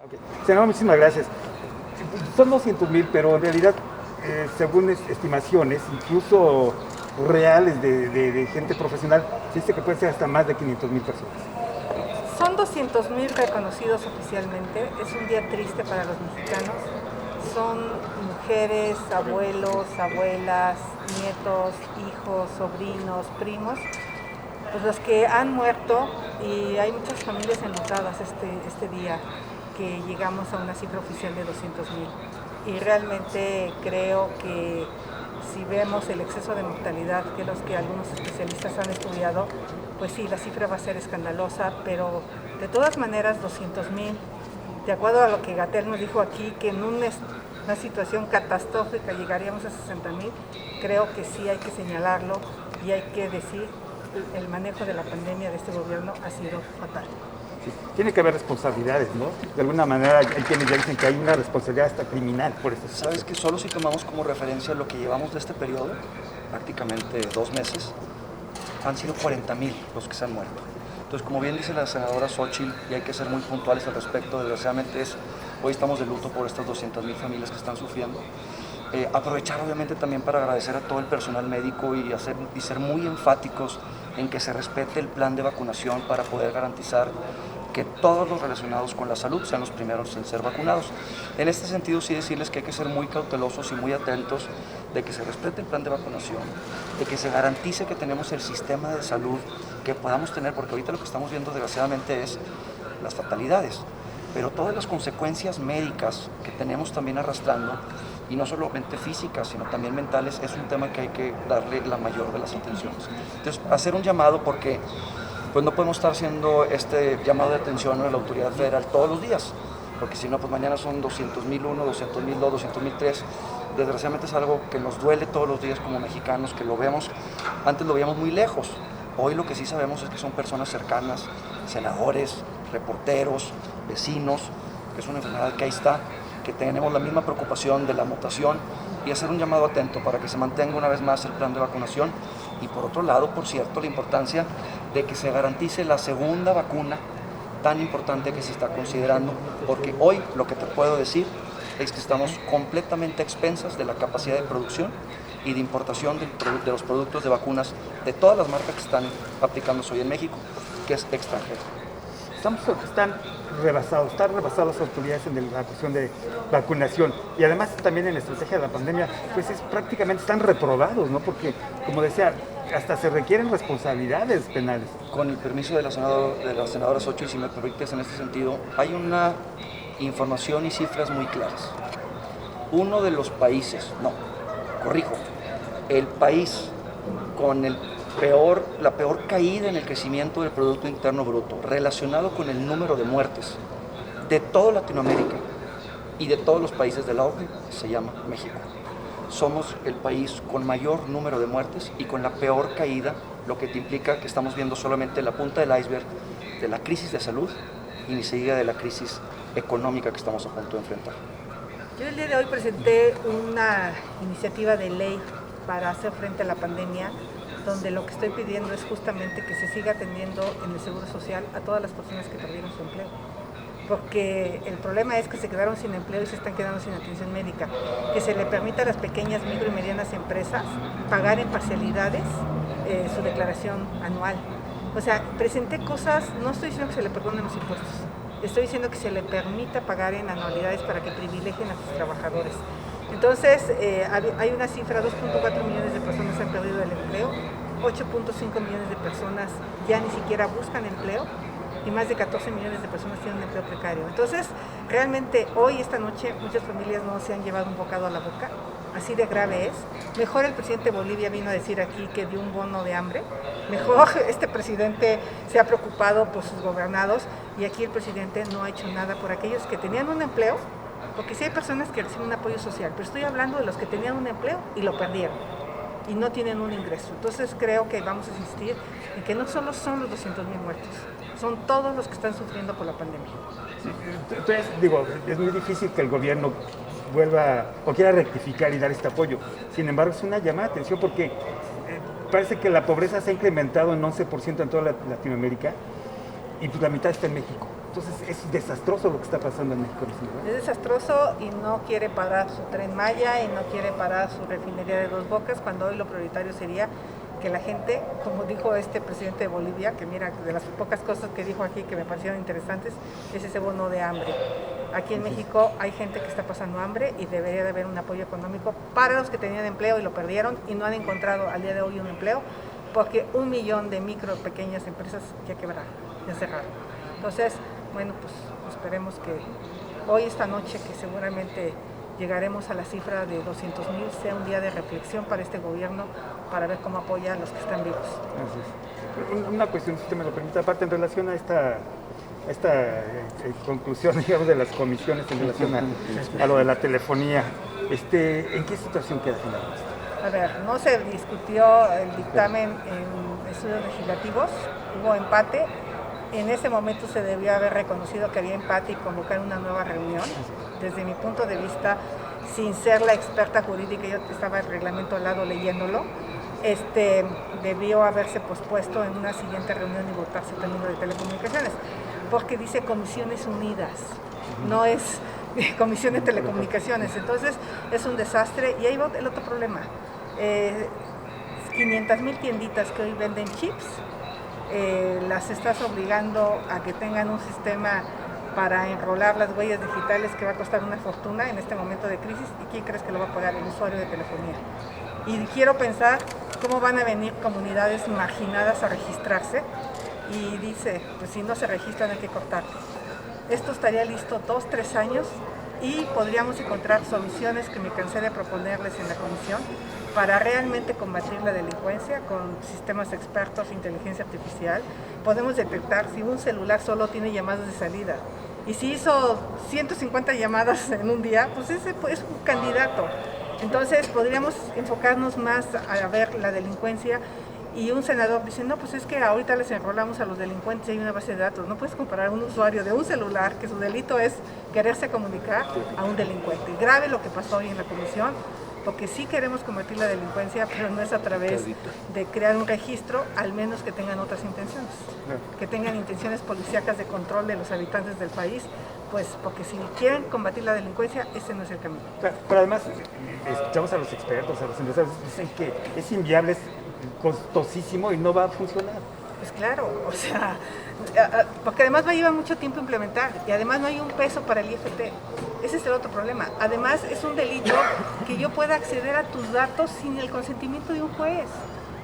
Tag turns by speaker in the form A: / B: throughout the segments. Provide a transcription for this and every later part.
A: Okay. Senador, muchísimas gracias. Son 200,000, pero en realidad, según estimaciones, incluso reales de gente profesional, se dice que puede ser hasta más de 500,000 personas.
B: Son 200,000 reconocidos oficialmente. Es un día triste para los mexicanos. Son mujeres, abuelos, abuelas, nietos, hijos, sobrinos, primos, pues los que han muerto, y hay muchas familias enlutadas este día que llegamos a una cifra oficial de 200,000. Y realmente creo que si vemos el exceso de mortalidad, que es lo que algunos especialistas han estudiado, pues sí, la cifra va a ser escandalosa, pero de todas maneras 200,000, de acuerdo a lo que Gatell nos dijo aquí, que en una situación catastrófica llegaríamos a 60,000, creo que sí hay que señalarlo y hay que decir el manejo de la pandemia de este gobierno ha sido fatal.
A: Sí. Tiene que haber responsabilidades, ¿no? De alguna manera hay quienes ya dicen que hay una responsabilidad hasta criminal por esto.
C: Sabes que solo si tomamos como referencia lo que llevamos de este periodo, prácticamente 2 meses, han sido 40,000 los que se han muerto. Entonces, como bien dice la senadora Xóchitl, y hay que ser muy puntuales al respecto, desgraciadamente hoy estamos de luto por estas 200,000 familias que están sufriendo. Aprovechar obviamente también para agradecer a todo el personal médico y ser muy enfáticos en que se respete el plan de vacunación para poder garantizar que todos los relacionados con la salud sean los primeros en ser vacunados. En este sentido, sí decirles que hay que ser muy cautelosos y muy atentos de que se respete el plan de vacunación, de que se garantice que tenemos el sistema de salud que podamos tener, porque ahorita lo que estamos viendo desgraciadamente es las fatalidades, pero todas las consecuencias médicas que tenemos también arrastrando, y no solamente físicas, sino también mentales, es un tema que hay que darle la mayor de las atenciones. Entonces, hacer un llamado porque pues no podemos estar haciendo este llamado de atención a la autoridad federal todos los días, porque si no, pues mañana son 200,001, 200,002, 200,003. Desgraciadamente es algo que nos duele todos los días como mexicanos, que lo vemos, antes lo veíamos muy lejos. Hoy lo que sí sabemos es que son personas cercanas, senadores, reporteros, vecinos, que es una enfermedad que ahí está, que tenemos la misma preocupación de la mutación, y hacer un llamado atento para que se mantenga una vez más el plan de vacunación. Y por otro lado, por cierto, la importancia de que se garantice la segunda vacuna tan importante que se está considerando, porque hoy lo que te puedo decir es que estamos completamente a expensas de la capacidad de producción y de importación de los productos de vacunas de todas las marcas que están aplicándose hoy en México, que es extranjero.
A: Están rebasadas las autoridades en la cuestión de vacunación, y además también en la estrategia de la pandemia, pues prácticamente están reprobados, ¿no? Porque, como decía, hasta se requieren responsabilidades penales.
C: Con el permiso de la senadora Xóchitl, si me permites en este sentido, hay una información y cifras muy claras. Uno de los países, el país con la peor caída en el crecimiento del Producto Interno Bruto, relacionado con el número de muertes de toda Latinoamérica y de todos los países de la OCDE, se llama México. Somos el país con mayor número de muertes y con la peor caída, lo que te implica que estamos viendo solamente la punta del iceberg de la crisis de salud y ni se diga de la crisis económica que estamos a punto de enfrentar.
B: Yo el día de hoy presenté una iniciativa de ley para hacer frente a la pandemia, donde lo que estoy pidiendo es justamente que se siga atendiendo en el Seguro Social a todas las personas que perdieron su empleo. Porque el problema es que se quedaron sin empleo y se están quedando sin atención médica. Que se le permita a las pequeñas, micro y medianas empresas pagar en parcialidades su declaración anual. O sea, presenté cosas, no estoy diciendo que se le perdonen los impuestos, estoy diciendo que se le permita pagar en anualidades para que privilegien a sus trabajadores. Entonces, hay una cifra, 2.4 millones de personas han perdido el empleo, 8.5 millones de personas ya ni siquiera buscan empleo, y más de 14 millones de personas tienen un empleo precario. Entonces, realmente hoy, esta noche, muchas familias no se han llevado un bocado a la boca, así de grave es. Mejor el presidente de Bolivia vino a decir aquí que dio un bono de hambre, mejor este presidente se ha preocupado por sus gobernados, y aquí el presidente no ha hecho nada por aquellos que tenían un empleo, porque sí hay personas que reciben un apoyo social, pero estoy hablando de los que tenían un empleo y lo perdieron y no tienen un ingreso. Entonces creo que vamos a insistir en que no solo son los 200,000 muertos, son todos los que están sufriendo por la pandemia.
A: Sí, entonces, es muy difícil que el gobierno vuelva o quiera rectificar y dar este apoyo. Sin embargo, es una llamada de atención porque parece que la pobreza se ha incrementado en 11% en toda Latinoamérica, y pues la mitad está en México. Entonces es desastroso lo que está pasando en México. ¿No?
B: Es desastroso y no quiere parar su Tren Maya y no quiere parar su refinería de Dos Bocas, cuando hoy lo prioritario sería que la gente, como dijo este presidente de Bolivia, que mira, de las pocas cosas que dijo aquí que me parecieron interesantes, es ese bono de hambre. Aquí en México hay gente que está pasando hambre y debería de haber un apoyo económico para los que tenían empleo y lo perdieron y no han encontrado al día de hoy un empleo, porque 1 millón de micro, pequeñas empresas ya quebraron, ya cerraron. Entonces, bueno, pues esperemos que hoy, esta noche, que seguramente llegaremos a la cifra de 200,000, sea un día de reflexión para este gobierno, para ver cómo apoya a los que están vivos.
A: Así es. Una cuestión, si usted me lo permite, aparte en relación a esta conclusión, digamos, de las comisiones en relación a lo de la telefonía, ¿en qué situación queda finalmente?
B: A ver, no se discutió el dictamen en estudios legislativos, hubo empate. En ese momento se debió haber reconocido que había empate y convocar una nueva reunión. Desde mi punto de vista, sin ser la experta jurídica, yo estaba el reglamento al lado leyéndolo, debió haberse pospuesto en una siguiente reunión y votarse también lo de telecomunicaciones, porque dice Comisiones Unidas, no es Comisión de Telecomunicaciones. Entonces es un desastre. Y ahí va el otro problema, 500,000 tienditas que hoy venden chips, las estás obligando a que tengan un sistema para enrolar las huellas digitales que va a costar una fortuna en este momento de crisis. ¿Y quién crees que lo va a pagar? El usuario de telefonía. Y quiero pensar cómo van a venir comunidades marginadas a registrarse, y dice, pues si no se registran hay que cortar. Esto estaría listo 2-3 años y podríamos encontrar soluciones que me cansé de proponerles en la comisión para realmente combatir la delincuencia con sistemas expertos, inteligencia artificial. Podemos detectar si un celular solo tiene llamadas de salida y si hizo 150 llamadas en un día, pues ese es un candidato. Entonces podríamos enfocarnos más a ver la delincuencia. Y un senador dice, no, pues es que ahorita les enrolamos a los delincuentes y hay una base de datos. No puedes comparar a un usuario de un celular, que su delito es quererse comunicar, a un delincuente. Grave lo que pasó hoy en la comisión, porque sí queremos combatir la delincuencia, pero no es a través de crear un registro, al menos que tengan otras intenciones. Que tengan intenciones policíacas de control de los habitantes del país, pues porque si quieren combatir la delincuencia, ese no es el camino.
A: Pero además, escuchamos a los expertos, a los empresarios, dicen que es inviable, costosísimo y no va a funcionar.
B: Pues claro, o sea, porque además va a llevar mucho tiempo implementar y además no hay un peso para el IFT. Ese es el otro problema. Además es un delito que yo pueda acceder a tus datos sin el consentimiento de un juez.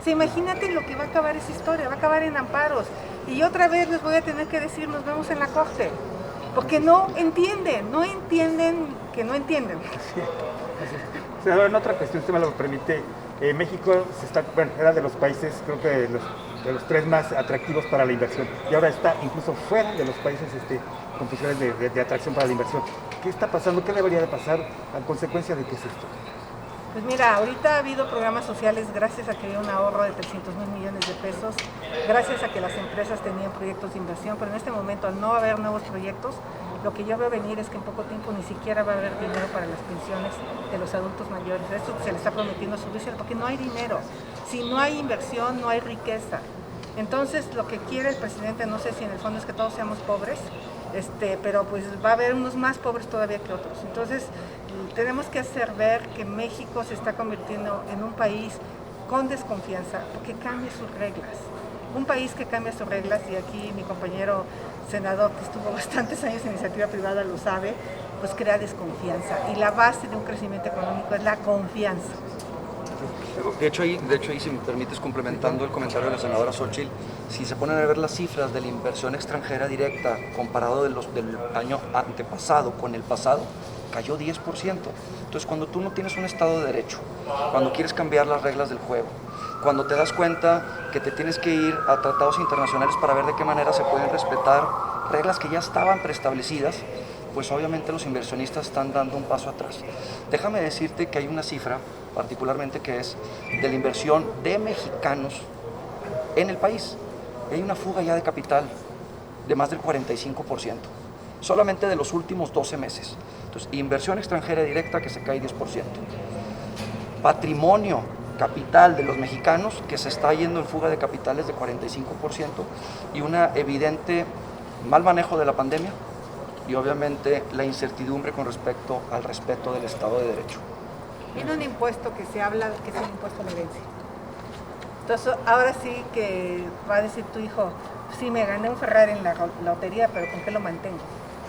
B: O sea, imagínate lo que va a acabar esa historia, va a acabar en amparos. Y otra vez les voy a tener que decir, nos vemos en la corte. Porque no entienden que no entienden.
A: Senador, en otra cuestión, usted me lo permite, México era de los países, creo que de los 3 más atractivos para la inversión, y ahora está incluso fuera de los países con posibilidades de atracción para la inversión. ¿Qué está pasando? ¿Qué debería de pasar a consecuencia de qué es esto?
B: Pues mira, ahorita ha habido programas sociales gracias a que había un ahorro de 300,000 millones de pesos, gracias a que las empresas tenían proyectos de inversión, pero en este momento, al no haber nuevos proyectos, lo que yo veo venir es que en poco tiempo ni siquiera va a haber dinero para las pensiones de los adultos mayores. Esto se le está prometiendo subirse porque no hay dinero. Si no hay inversión, no hay riqueza. Entonces, lo que quiere el presidente, no sé si en el fondo es que todos seamos pobres, pero pues va a haber unos más pobres todavía que otros. Entonces, tenemos que hacer ver que México se está convirtiendo en un país con desconfianza porque cambia sus reglas. Un país que cambia sus reglas, y aquí mi compañero senador que estuvo bastantes años en iniciativa privada lo sabe, pues crea desconfianza. Y la base de un crecimiento económico es la confianza.
C: De hecho, ahí, si me permites, complementando el comentario de la senadora Xóchitl, si se ponen a ver las cifras de la inversión extranjera directa comparado del año antepasado con el pasado, cayó 10%. Entonces, cuando tú no tienes un Estado de Derecho, cuando quieres cambiar las reglas del juego, cuando te das cuenta que te tienes que ir a tratados internacionales para ver de qué manera se pueden respetar reglas que ya estaban preestablecidas, pues obviamente los inversionistas están dando un paso atrás. Déjame decirte que hay una cifra, particularmente, que es de la inversión de mexicanos en el país. Hay una fuga ya de capital de más del 45%, solamente de los últimos 12 meses. Entonces, inversión extranjera directa que se cae 10%. Patrimonio, capital de los mexicanos que se está yendo en fuga de capitales de 45% y una evidente mal manejo de la pandemia y obviamente la incertidumbre con respecto al respeto del Estado de Derecho.
B: Viene un impuesto que se habla que es el impuesto a la herencia. Entonces, ahora sí que va a decir tu hijo, sí, me gané un Ferrari en la lotería, pero ¿con qué lo mantengo?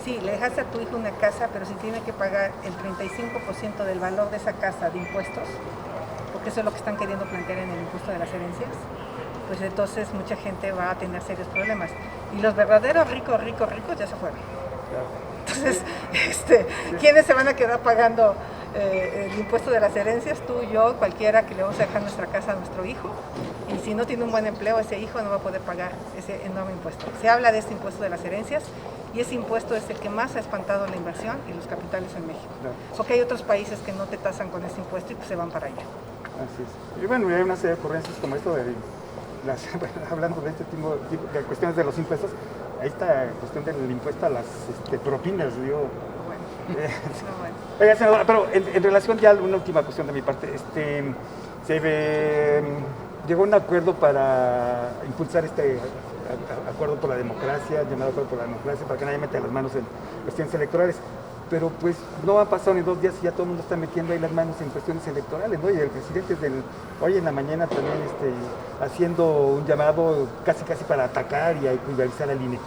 B: Sí, le dejaste a tu hijo una casa, pero si tiene que pagar el 35% del valor de esa casa de impuestos, porque eso es lo que están queriendo plantear en el impuesto de las herencias, pues entonces mucha gente va a tener serios problemas. Y los verdaderos ricos ya se fueron. Entonces, ¿quiénes se van a quedar pagando el impuesto de las herencias? Tú, yo, cualquiera que le vamos a dejar nuestra casa a nuestro hijo. Y si no tiene un buen empleo, ese hijo no va a poder pagar ese enorme impuesto. Se habla de este impuesto de las herencias y ese impuesto es el que más ha espantado la inversión y los capitales en México. Porque hay otros países que no te tasan con ese impuesto y pues se van para allá.
A: Así es. Y bueno, hay una serie de ocurrencias como esto de hablando de este tipo de cuestiones de los impuestos. Ahí está la cuestión del impuesto a las propinas, digo.
B: Bueno.
A: Oiga, senadora, pero en relación ya a una última cuestión de mi parte, llegó a un acuerdo para impulsar acuerdo por la democracia, llamado acuerdo por la democracia, para que nadie meta las manos en cuestiones electorales. Pero pues no han pasado ni 2 días y ya todo el mundo está metiendo ahí las manos en cuestiones electorales, ¿no? Y el presidente hoy en la mañana también haciendo un llamado casi para atacar y a equivalizar al INE.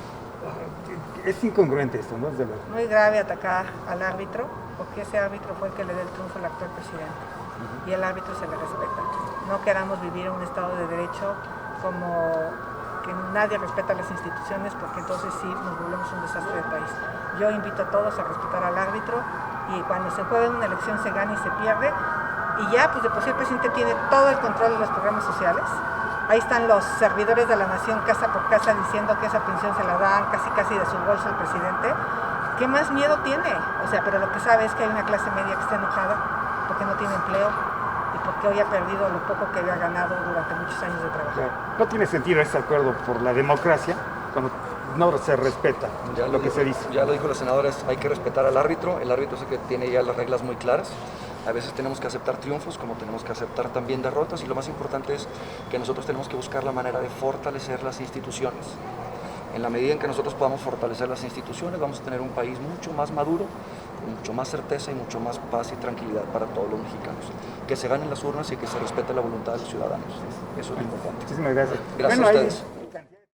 A: Es incongruente esto, ¿no? Desde luego.
B: Muy grave atacar al árbitro, porque ese árbitro fue el que le dio el triunfo al actual presidente. Y el árbitro se le respeta. No queramos vivir en un Estado de Derecho como que nadie respeta las instituciones, porque entonces sí nos volvemos un desastre de país. Yo invito a todos a respetar al árbitro y cuando se juega en una elección se gana y se pierde. Y ya, pues de por sí el presidente tiene todo el control de los programas sociales. Ahí están los servidores de la nación casa por casa diciendo que esa pensión se la dan casi de su bolsa al presidente. ¿Qué más miedo tiene? O sea, pero lo que sabe es que hay una clase media que está enojada porque no tiene empleo y porque hoy ha perdido lo poco que había ganado durante muchos años de trabajo.
A: No tiene sentido ese acuerdo por la democracia cuando no se respeta lo que se dice.
C: Ya lo dijo la senadora, hay que respetar al árbitro. El árbitro es el que tiene ya las reglas muy claras. A veces tenemos que aceptar triunfos, como tenemos que aceptar también derrotas, y lo más importante es que nosotros tenemos que buscar la manera de fortalecer las instituciones. En la medida en que nosotros podamos fortalecer las instituciones, vamos a tener un país mucho más maduro, con mucho más certeza y mucho más paz y tranquilidad para todos los mexicanos. Que se ganen las urnas y que se respete la voluntad de los ciudadanos. Eso es lo importante.
A: Muchísimas gracias.
C: Gracias a ustedes.